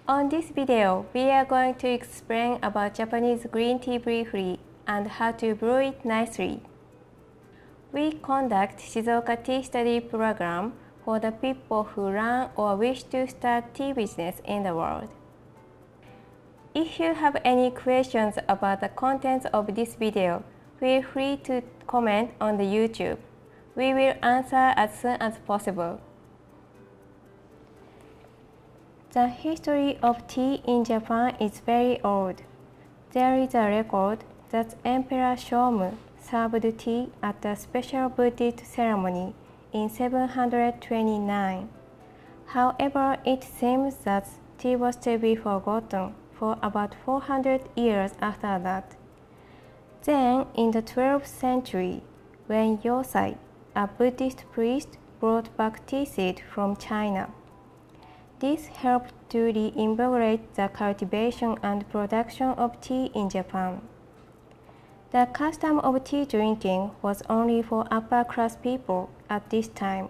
On this video, we are going to explain about Japanese green tea briefly and how to brew it nicely. We conduct Shizuoka tea study program for the people who run or wish to start tea business in the world. If you have any questions about the contents of this video, feel free to comment on the YouTube. We will answer as soon as possible. The history of tea in Japan is very old. There is a record that Emperor Shomu served tea at a special Buddhist ceremony in 729. However, it seems that tea was to be forgotten for about 400 years after that. Then, in the 12th century, when Yosai, a Buddhist priest, brought back tea seed from China, this helped to reinvigorate the cultivation and production of tea in Japan. The custom of tea drinking was only for upper-class people at this time,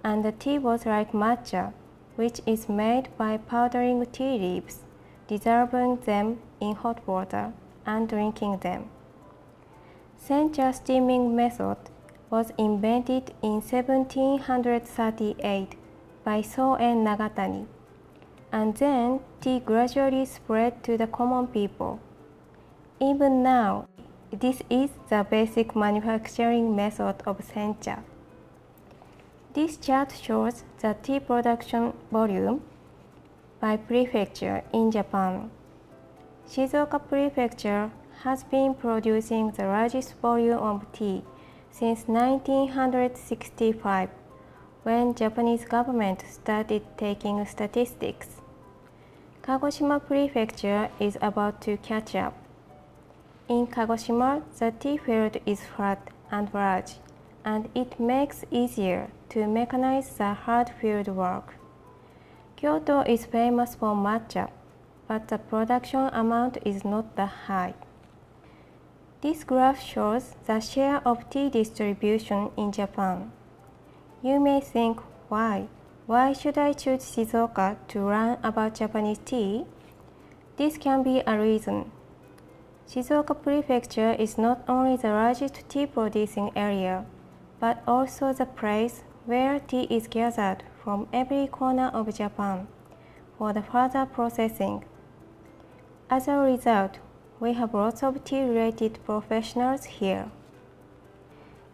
and the tea was like matcha, which is made by powdering tea leaves, dissolving them in hot water, and drinking them. Sencha steaming method was invented in 1738 by Soen Nagatani, and then tea gradually spread to the common people. Even now, this is the basic manufacturing method of sencha. This chart shows the tea production volume by prefecture in Japan. Shizuoka Prefecture has been producing the largest volume of tea since 1965, when Japanese government started taking statistics. Kagoshima Prefecture is about to catch up. In Kagoshima, the tea field is flat and large, and it makes easier to mechanize the hard field work. Kyoto is famous for matcha, but the production amount is not that high. This graph shows the share of tea distribution in Japan. You may think, why? Why should I choose Shizuoka to learn about Japanese tea? This can be a reason. Shizuoka Prefecture is not only the largest tea producing area, but also the place where tea is gathered from every corner of Japan for the further processing. As a result, we have lots of tea-related professionals here.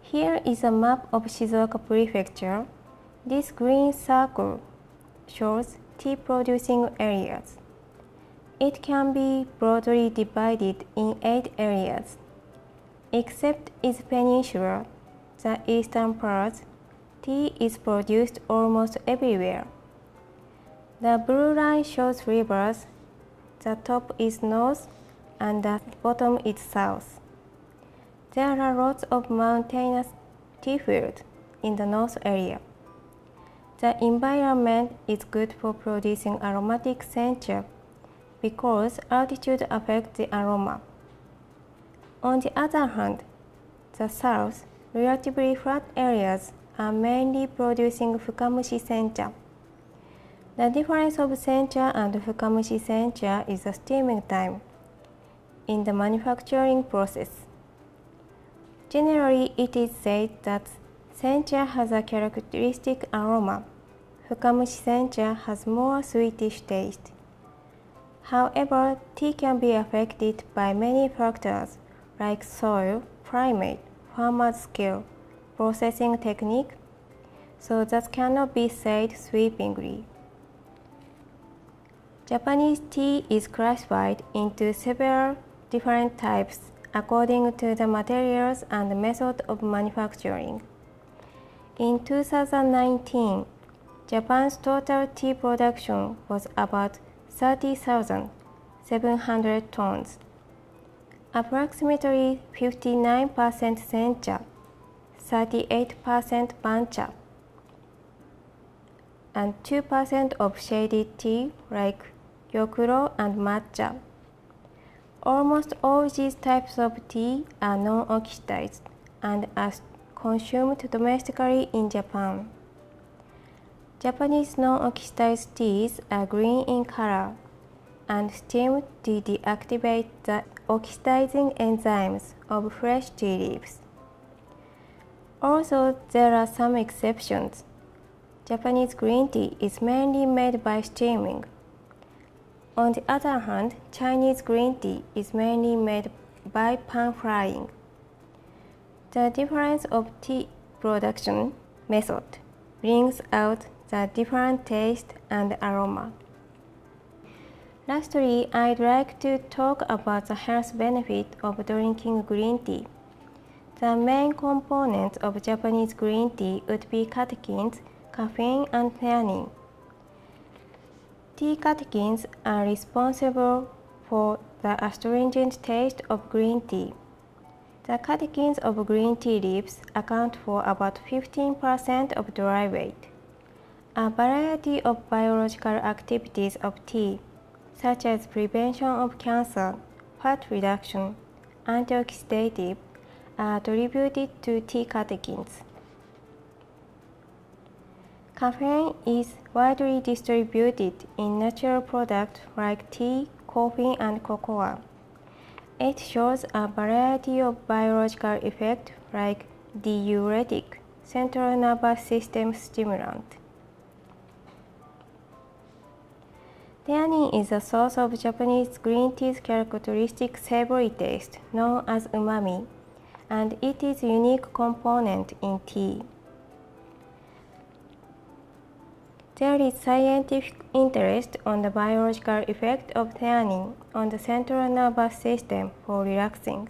Here is a map of Shizuoka Prefecture. This green circle shows tea-producing areas. It can be broadly divided in 8 areas. Except its peninsula, the eastern part, tea is produced almost everywhere. The blue line shows rivers. The top is north and the bottom is south. There are lots of mountainous tea fields in the north area. The environment is good for producing aromatic sencha because altitude affects the aroma. On the other hand, the south, relatively flat areas are mainly producing fukamushi sencha. The difference of sencha and fukamushi sencha is the steaming time in the manufacturing process. Generally, it is said that sencha has a characteristic aroma. Fukamushi sencha has more sweetish taste. However, tea can be affected by many factors like soil, climate, farmer's skill, processing technique, so that cannot be said sweepingly. Japanese tea is classified into several different types according to the materials and method of manufacturing. In 2019, Japan's total tea production was about 30,700 tons. Approximately 59% sencha, 38% bancha, and 2% of shaded tea like gyokuro and matcha. Almost all these types of tea are non-oxidized, and are consumed domestically in Japan. Japanese non-oxidized teas are green in color and steamed to deactivate the oxidizing enzymes of fresh tea leaves. Also, there are some exceptions. Japanese green tea is mainly made by steaming. On the other hand, Chinese green tea is mainly made by pan-frying. The difference of tea production method brings out the different taste and aroma. Lastly, I'd like to talk about the health benefit of drinking green tea. The main components of Japanese green tea would be catechins, caffeine, and theanine. Tea catechins are responsible for the astringent taste of green tea. The catechins of green tea leaves account for about 15% of dry weight. A variety of biological activities of tea, such as prevention of cancer, fat reduction, antioxidative, are attributed to tea catechins. Caffeine is widely distributed in natural products like tea, coffee, and cocoa. It shows a variety of biological effects like diuretic, central nervous system stimulant. Theanine is a source of Japanese green tea's characteristic savory taste known as umami, and it is a unique component in tea. There is scientific interest on the biological effect of theanine on the central nervous system for relaxing.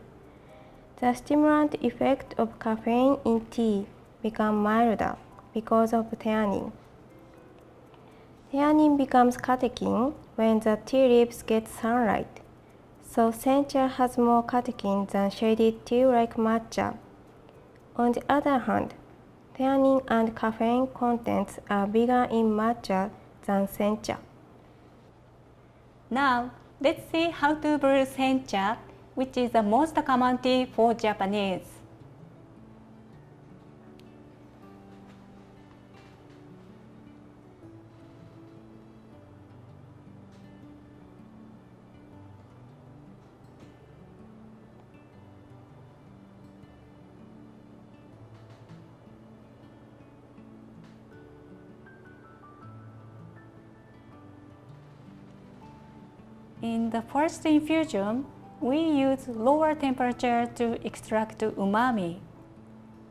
The stimulant effect of caffeine in tea becomes milder because of theanine. Theanine becomes catechin when the tea leaves get sunlight, so sencha has more catechin than shaded tea like matcha. On the other hand, theanine and caffeine contents are bigger in matcha than sencha. Now, let's see how to brew sencha, which is the most common tea for Japanese. In the first infusion, we use lower temperature to extract umami.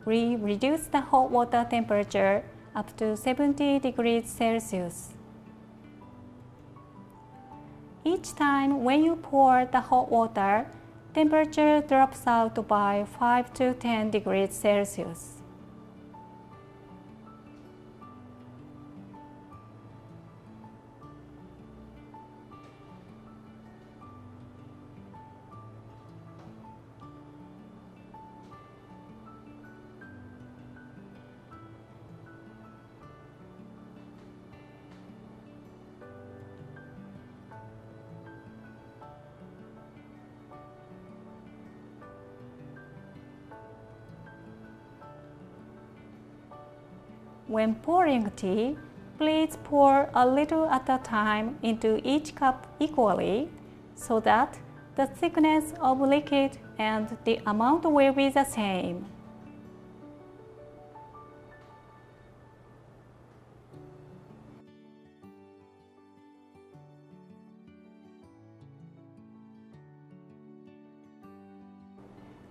We reduce the hot water temperature up to 70 degrees Celsius. Each time when you pour the hot water, temperature drops out by 5 to 10 degrees Celsius. When pouring tea, please pour a little at a time into each cup equally so that the thickness of liquid and the amount will be the same.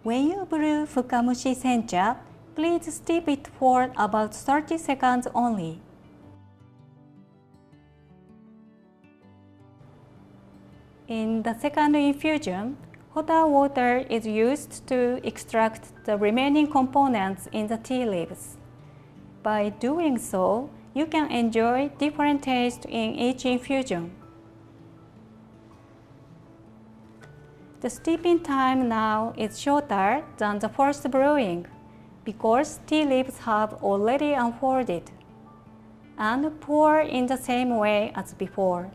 When you brew fukamushi sencha, please steep it for about 30 seconds only. In the second infusion, hotter water is used to extract the remaining components in the tea leaves. By doing so, you can enjoy different tastes in each infusion. The steeping time now is shorter than the first brewing because tea leaves have already unfolded, and pour in the same way as before.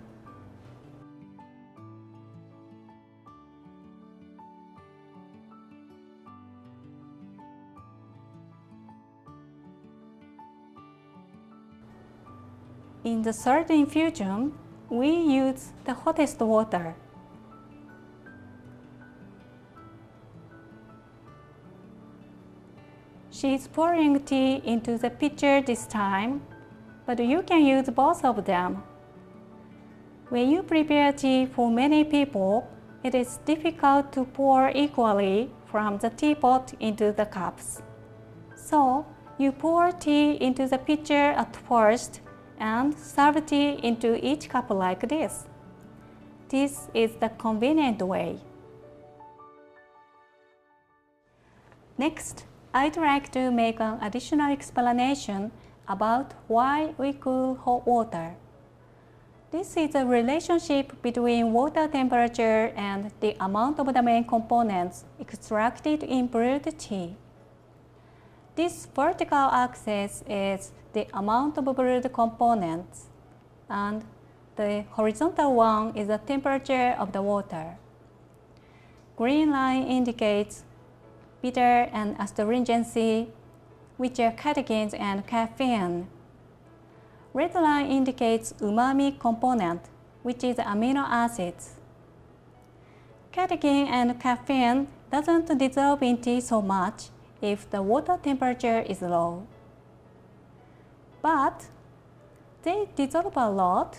In the third infusion, we use the hottest water. She is pouring tea into the pitcher this time, but you can use both of them. When you prepare tea for many people, it is difficult to pour equally from the teapot into the cups. So, you pour tea into the pitcher at first and serve tea into each cup like this. This is the convenient way. Next, I'd like to make an additional explanation about why we cool hot water. This is a relationship between water temperature and the amount of the main components extracted in brewed tea. This vertical axis is the amount of brewed components, and the horizontal one is the temperature of the water. Green line indicates bitter and astringency, which are catechins and caffeine. Red line indicates umami component, which is amino acids. Catechin and caffeine doesn't dissolve in tea so much if the water temperature is low. But they dissolve a lot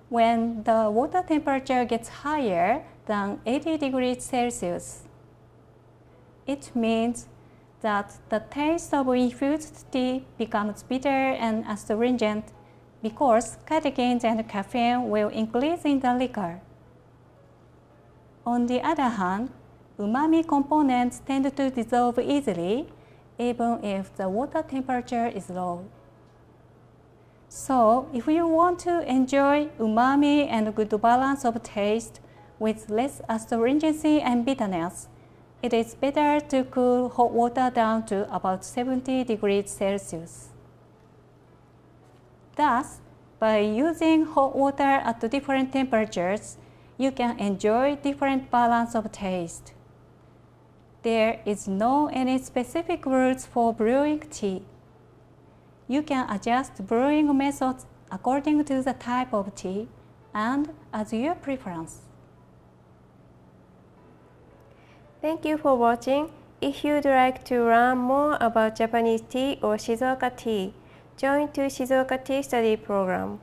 when the water temperature gets higher than 80 degrees Celsius. It means that the taste of infused tea becomes bitter and astringent because catechins and caffeine will increase in the liquor. On the other hand, umami components tend to dissolve easily even if the water temperature is low. So, if you want to enjoy umami and good balance of taste with less astringency and bitterness, it is better to cool hot water down to about 70 degrees Celsius. Thus, by using hot water at different temperatures, you can enjoy different balance of taste. There is no any specific rules for brewing tea. You can adjust brewing methods according to the type of tea and as your preference. Thank you for watching. If you'd like to learn more about Japanese tea or Shizuoka tea, join to Shizuoka Tea Study Program.